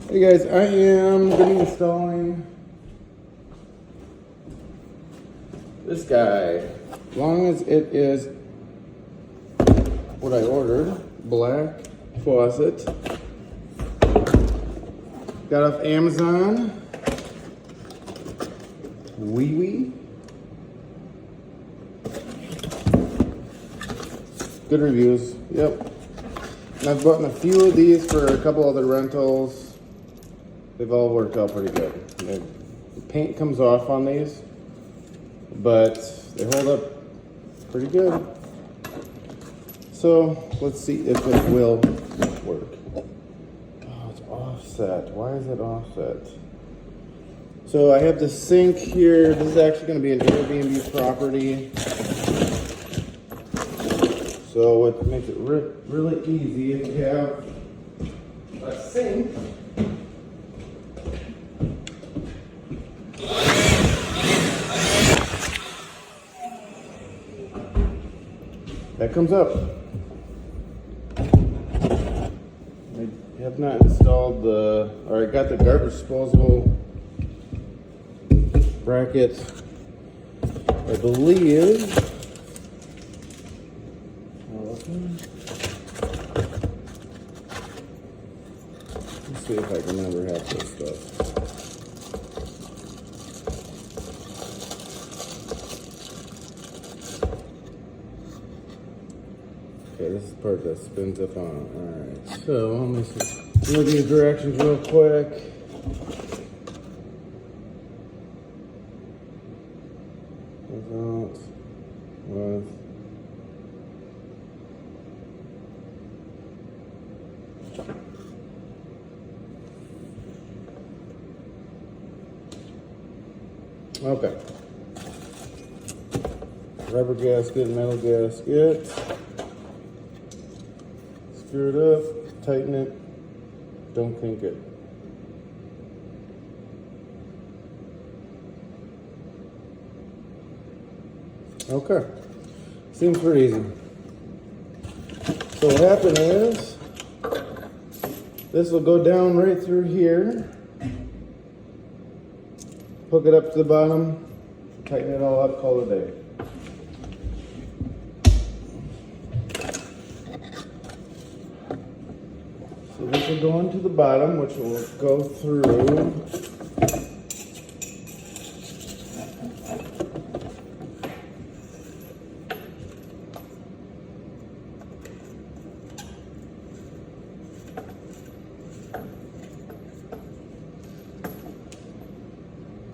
Hey guys, I am going to be installing this guy. As long as it is what I ordered, black faucet. Got off Amazon. Wee. Good reviews. Yep. And I've bought a few of these for a couple other rentals. They've all worked out pretty good. The paint comes off on these, but they hold up pretty good. So let's see if it will work. Oh, it's offset. Why is it offset? So I have the sink here. This is actually going to be an Airbnb property. So what makes it really easy if you have a sink. That comes up. I have not installed I got the garbage disposal bracket, I believe. Let's see if I can remember half this stuff. Okay, this is the part that spins up on. Alright, so let me see. Look at these directions real quick. Without, with. Okay. Rubber gasket, metal gasket. Screw it up, tighten it, don't kink it. Okay, seems pretty easy. So what happened is, this will go down right through here, hook it up to the bottom, tighten it all up, call it a day. So this will go into the bottom, which will go through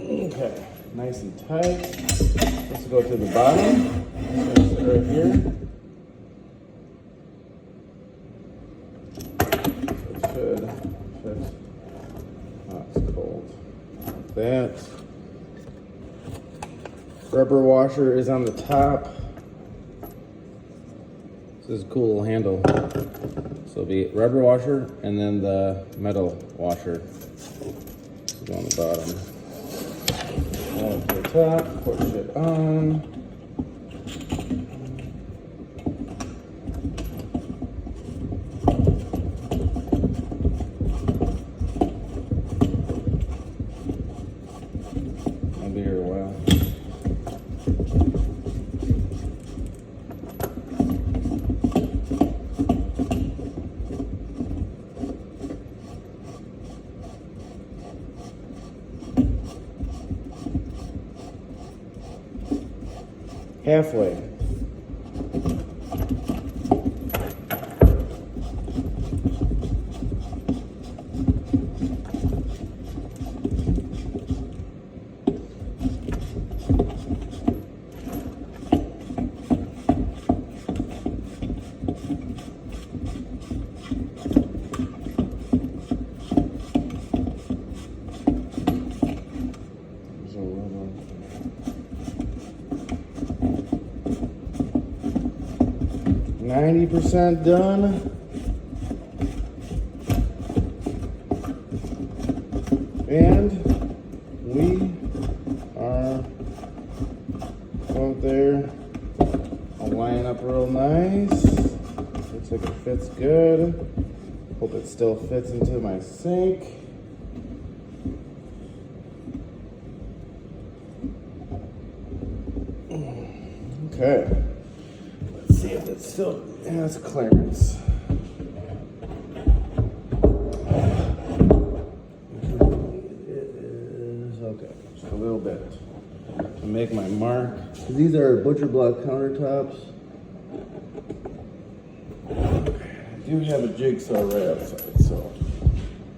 okay, nice and tight. This will go to the bottom. Right here. It's cold. That rubber washer is on the top. This is a cool little handle. So it'll be rubber washer and then the metal washer. This will go on the bottom. Up to the top, push it on. Be here a while. Halfway. There's a little 90% done. And we are out there. I'll line up real nice. Looks like it fits good. Hope it still fits into my sink. Okay. Let's see if it still has clearance. It is okay, just a little bit. To make my mark. These are butcher block countertops. I do have a jigsaw right outside, so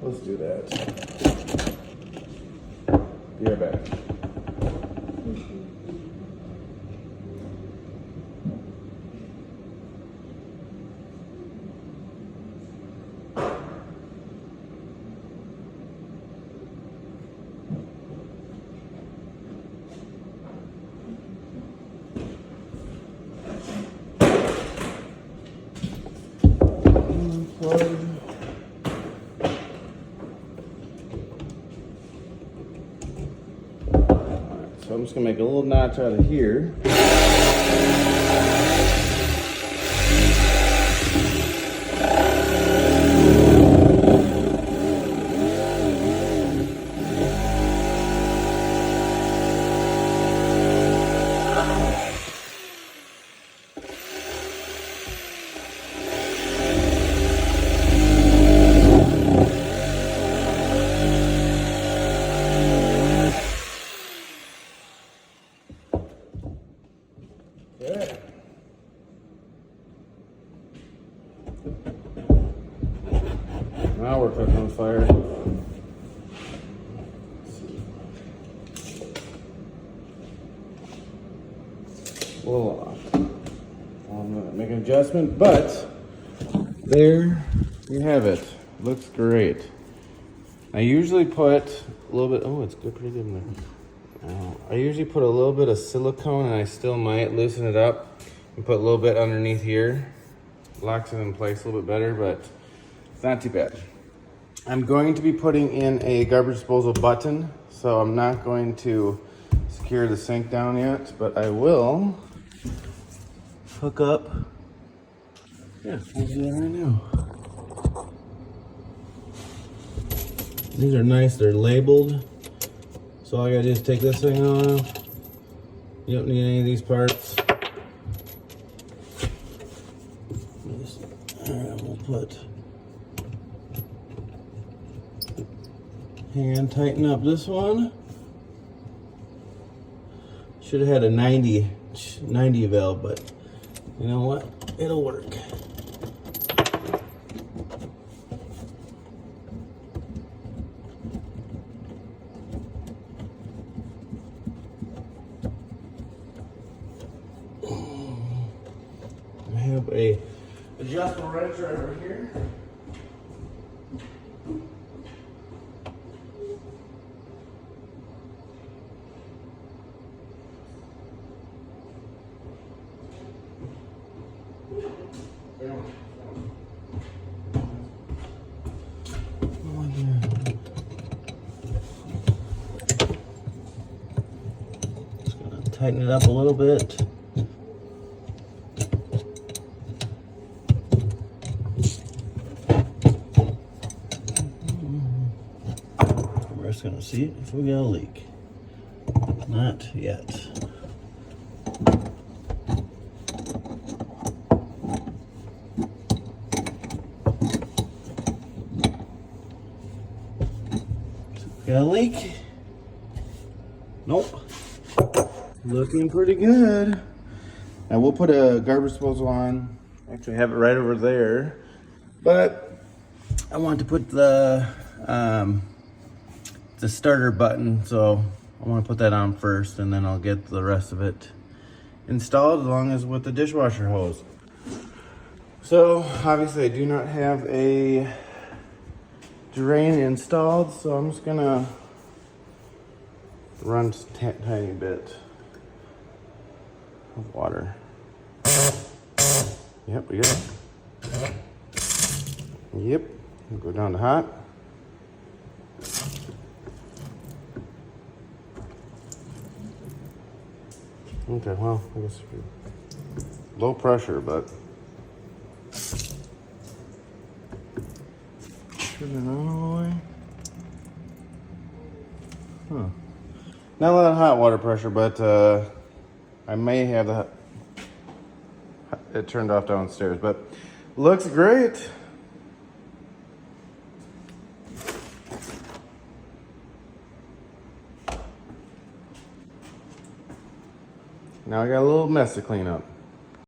let's do that. Be right back. So I'm just gonna make a little notch out of here. Okay. Now we're cooking on fire. A little off. I'm gonna make an adjustment, but there you have it. Looks great. I usually put a little bit. Oh, it's good, pretty good in there. I usually put a little bit of silicone, and I still might loosen it up and put a little bit underneath here. Locks it in place a little bit better, but it's not too bad. I'm going to be putting in a garbage disposal button, so I'm not going to secure the sink down yet, but I will hook up. Yeah, we'll do that right now. These are nice, they're labeled. So all I gotta do is take this thing off. You don't need any of these parts. Alright, we'll put hand tighten up this one. Should have had a 90 valve, but you know what? It'll work. I have a adjustable wrench right over here. Just gonna tighten it up a little bit. We're just gonna see if we got a leak. Not yet. Got a leak? Nope. Looking pretty good. Now we'll put a garbage disposal on. Actually, I have it right over there. But I want to put the starter button, so I want to put that on first, and then I'll get the rest of it installed, along as with the dishwasher hose. So obviously, I do not have a drain installed, so I'm just gonna run just a tiny bit of water. Yep, we got it. Yep, we'll go down to hot. Okay, well, I guess low pressure, but turn it on all the way. Huh. Not a lot of hot water pressure, but I may have it turned off downstairs, but looks great. Now I got a little mess to clean up.